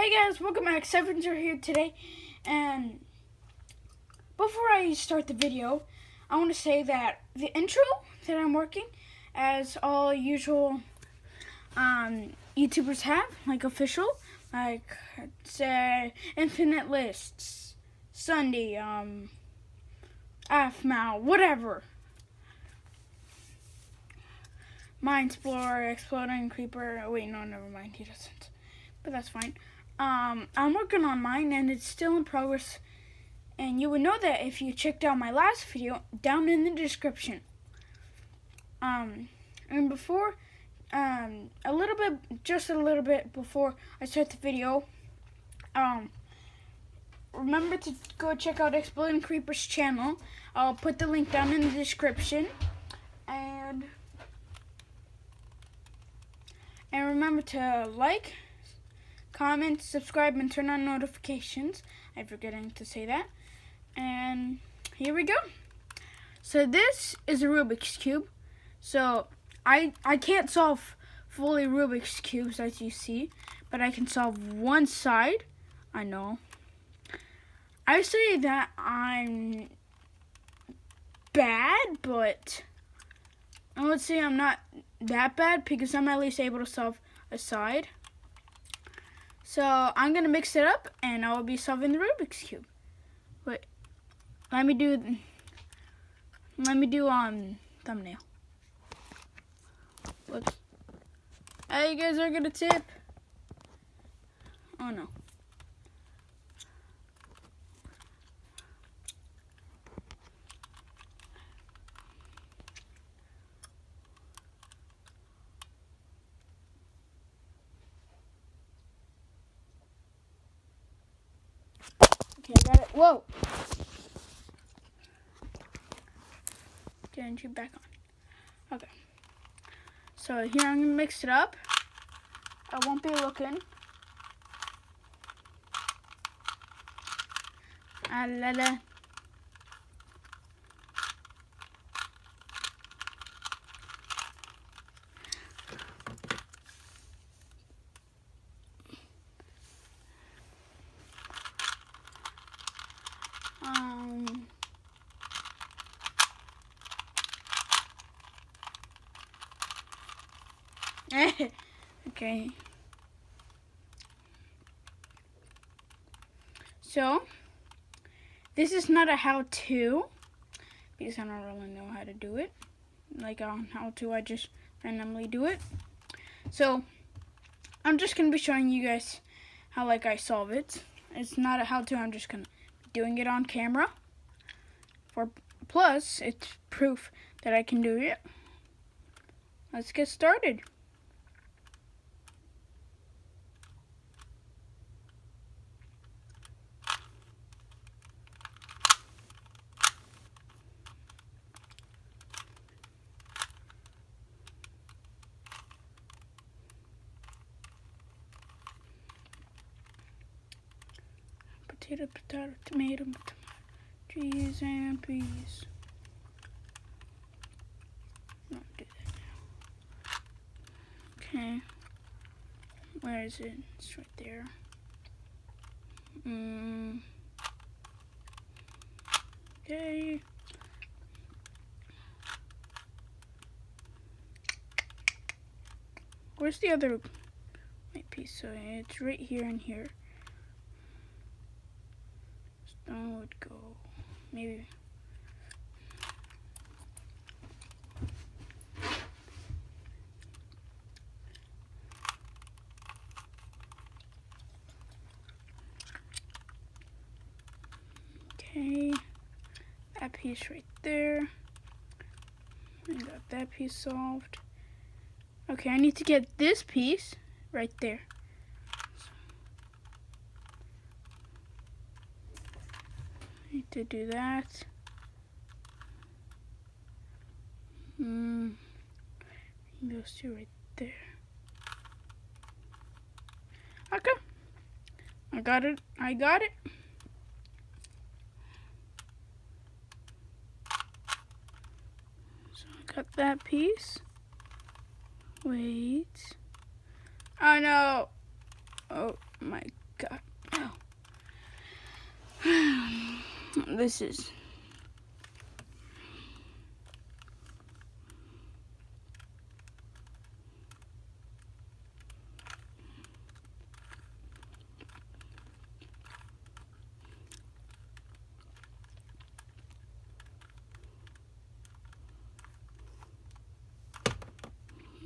Hey guys, welcome back. Syphon Ser here today, and before I start the video, I want to say that the intro that I'm working, as all usual YouTubers have, like official, like say Infinite Lists, Ssundee, AFMAL, whatever. Mind Explorer, Exploding Creeper. Oh, wait, no, never mind. He doesn't. But that's fine. I'm working on mine, and it's still in progress. And you would know that if you checked out my last video down in the description. And before, just a little bit before I start the video, remember to go check out Exploding Creeper's channel. I'll put the link down in the description. And remember to like, comment, subscribe, and turn on notifications. I'm forgetting to say that. And here we go. So this is a Rubik's Cube. So I can't solve fully Rubik's Cubes, as you see, but I can solve one side. I know. I say that I'm bad, but I would say I'm not that bad because I'm at least able to solve a side. So I'm gonna mix it up, and I will be solving the Rubik's Cube. Wait, let me do thumbnail. Whoops. Hey, you guys are gonna tip. Oh no. Okay, I got it. Whoa! Getting you back on. Okay. So here I'm gonna mix it up. I won't be looking. Ah la la. Okay. So, this is not a how-to, because I don't really know how to do it. Like on how-to, I just randomly do it. So, I'm just going to be showing you guys how I solve it. It's not a how-to, I'm just going to be doing it on camera. Plus, it's proof that I can do it. Let's get started. Potato, potato, tomato, tomato, cheese and peas. Don't do that now. Okay. Where is it? It's right there. Okay. Where's the other piece? So it's right here and here. Stone would go maybe. Okay, that piece right there. I got that piece solved. Okay, I need to get this piece right there. I need to do that. Those two right there. Okay, I got it. So I got that piece. Wait. Oh no. Oh my this is.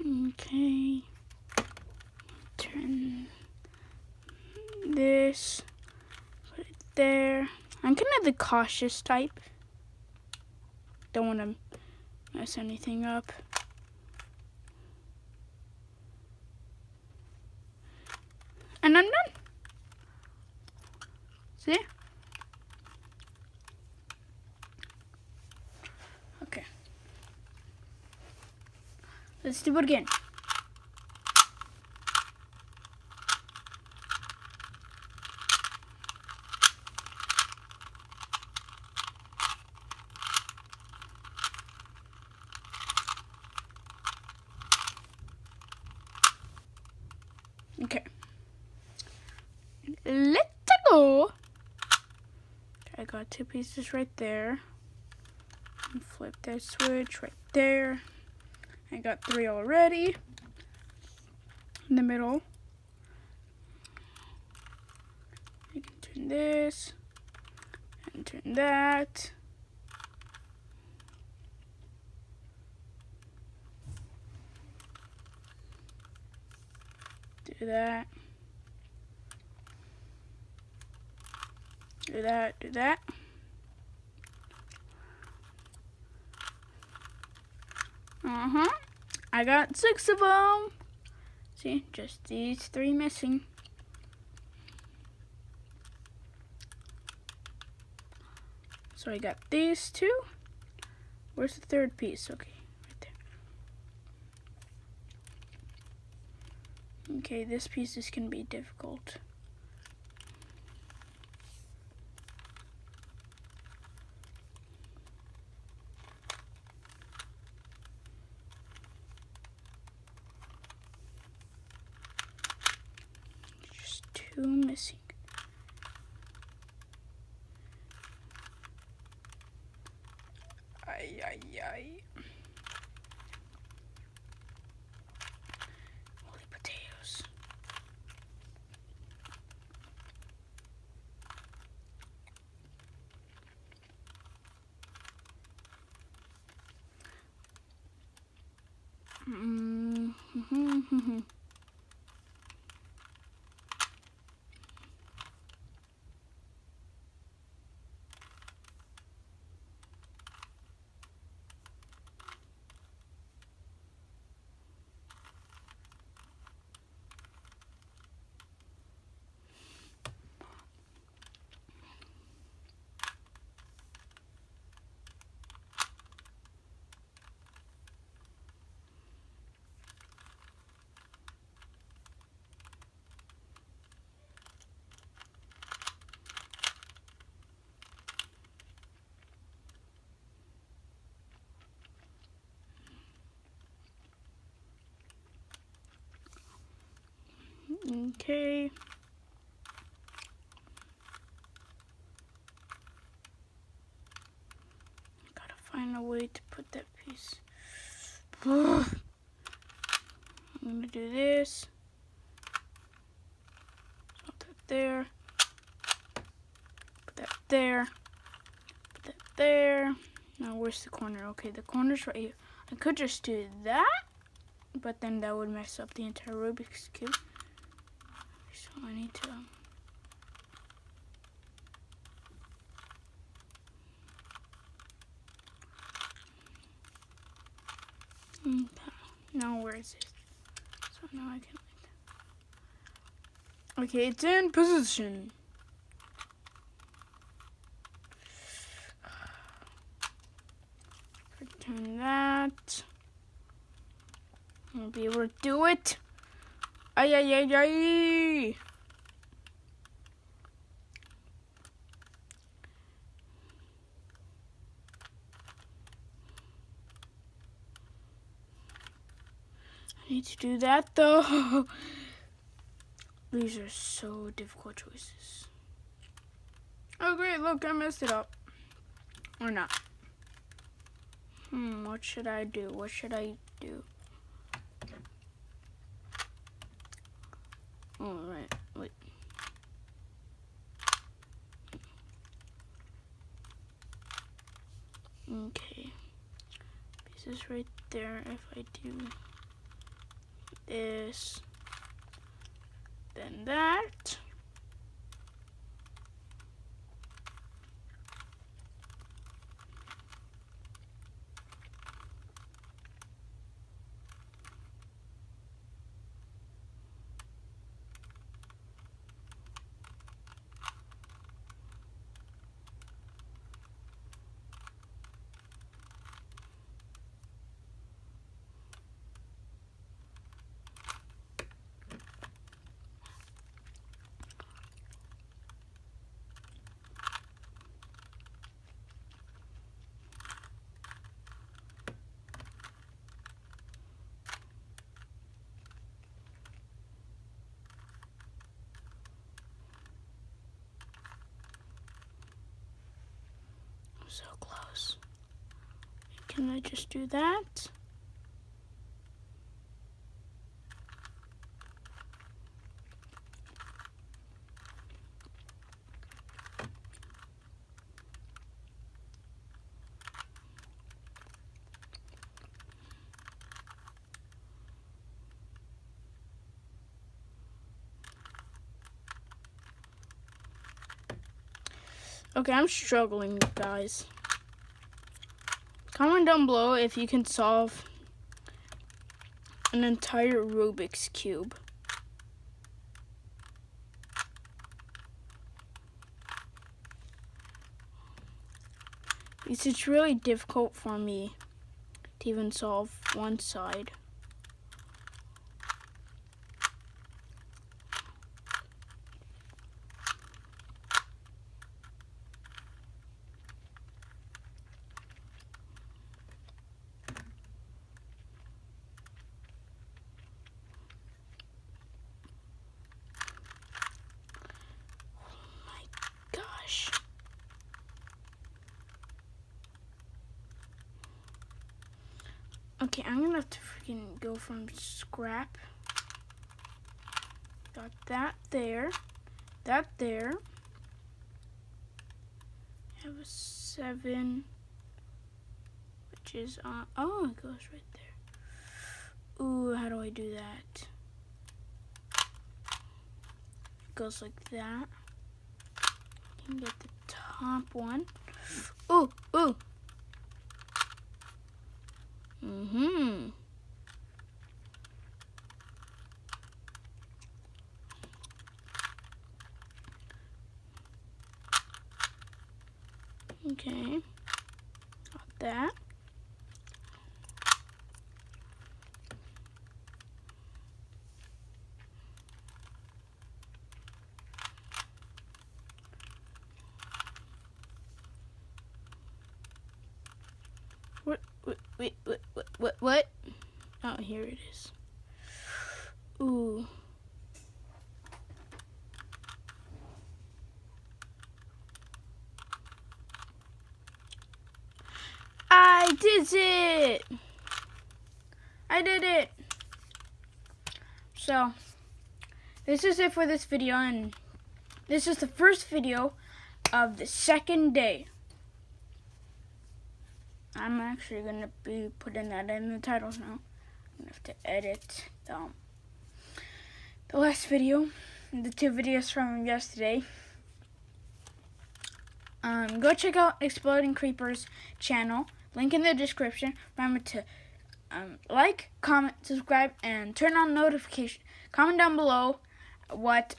Okay, turn this, put it there. I'm kind of the cautious type. Don't want to mess anything up. And I'm done. See? Okay. Let's do it again. Okay. Let's go. I got 2 pieces right there. And flip that switch right there. I got 3 already. In the middle. I can turn this. And turn that. Do that. Do that, do that. I got 6 of them. See, just these 3 missing. So I got these 2. Where's the 3rd piece? Okay, right there. Okay, this piece is gonna be difficult. Just 2 missing. Ay, ay, ay. Holy potatoes. Okay. Gotta find a way to put that piece. I'm gonna do this. Put that there. Put that there. Put that there. Now where's the corner? Okay, the corner's right here. I could just do that, but then that would mess up the entire Rubik's Cube. So I need to now where is it? So now I can okay, it's in position. Return that. I'll be able to do it. Ay, ay, ay, ay. I need to do that though. These are so difficult choices. Oh great, look, I messed it up. Or not? What should I do? What should I do? Alright, wait. Okay. Pieces right there. If I do this, then that. So close. Can I just do that? Okay, I'm struggling, guys. Comment down below if you can solve an entire Rubik's Cube. Because it's really difficult for me to even solve one side. Okay, I'm gonna have to freaking go from scrap. Got that there. That there. Have a 7, which is on. Oh, it goes right there. Ooh, how do I do that? It goes like that. You can get the top one. Ooh, ooh. Okay, got that. What? Oh, here it is. Ooh. I did it! I did it! So, this is it for this video, and this is the first video of the second day. I'm actually going to be putting that in the title now. I'm going to have to edit the last video, the 2 videos from yesterday. Go check out Exploding Creeper's channel. Link in the description. Remember to like, comment, subscribe, and turn on notifications. Comment down below what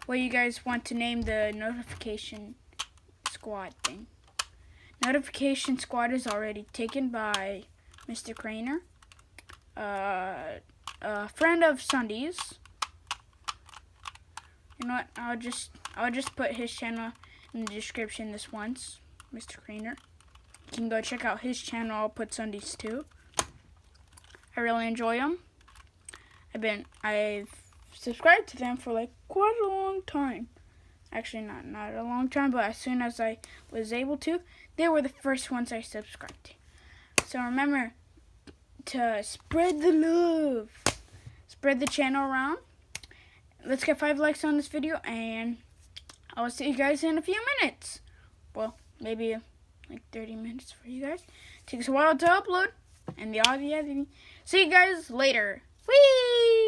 what you guys want to name the notification squad thing. Notification squad is already taken by Mr.Crainer, a friend of Ssundee's. You know what? I'll just put his channel in the description this once, Mr.Crainer. You can go check out his channel. I'll put Ssundee's too. I really enjoy him. I've subscribed to them for like quite a long time. Actually, not a long time, but as soon as I was able to, they were the first ones I subscribed to. So remember to spread the love. Spread the channel around. Let's get 5 likes on this video, and I will see you guys in a few minutes. Well, maybe like 30 minutes for you guys. Takes a while to upload, and the audio editing. See you guys later. Whee!